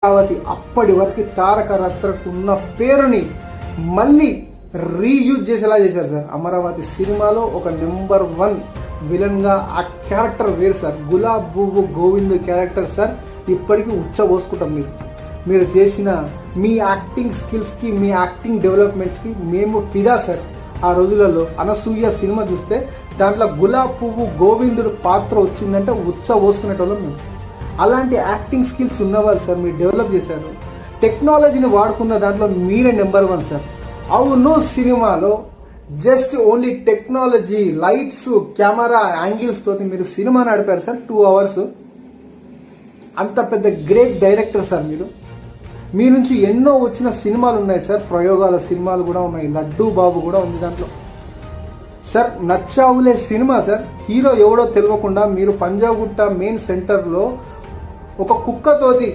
అమరావతి అప్పటి వరకు తారక రత్నకు ఉన్న పేరుని మళ్ళీ రీయూజ్ చేసేలా చేశారు సార్. అమరావతి సినిమాలో ఒక నెంబర్ 1 విలన్ గా ఆ క్యారెక్టర్ వేరు సార్. గులాబ్ పువ్వు గోవింద్ క్యారెక్టర్ సార్ ఇప్పటికీ ఉచ్చబోసుకుంటాం. మీరు చేసిన మీ యాక్టింగ్ స్కిల్స్ కి, మీ యాక్టింగ్ డెవలప్మెంట్స్ కి మేము ఫిదా సార్. ఆ రోజులలో అనసూయ సినిమా చూస్తే దాంట్లో గులాబ్ పువ్వు గోవిందుడు పాత్ర వచ్చిందంటే ఉచ్చబోసుకునేటోళ్ళం మేము. అలాంటి యాక్టింగ్ స్కిల్స్ ఉన్నవాళ్ళు సార్ మీరు డెవలప్ చేశారు. టెక్నాలజీని వాడుకున్న దాంట్లో మీరే నెంబర్ 1 సార్. అవును, సినిమాలో just only technology, lights, camera angles తోటి మీరు సినిమా నడిపారు సార్ 2 hours. అంత పెద్ద గ్రేట్ డైరెక్టర్ సార్ మీరు. మీ నుంచి ఎన్నో వచ్చిన సినిమాలు ఉన్నాయి సార్, ప్రయోగాల సినిమాలు కూడా ఉన్నాయి, లడ్డూ బాబు కూడా ఉంది దాంట్లో sir. Nachavule cinema sir, hero ఎవడో తెలియకుండా మీరు పంజాగుట్ట మెయిన్ సెంటర్ లో ఒక కుక్కతోటి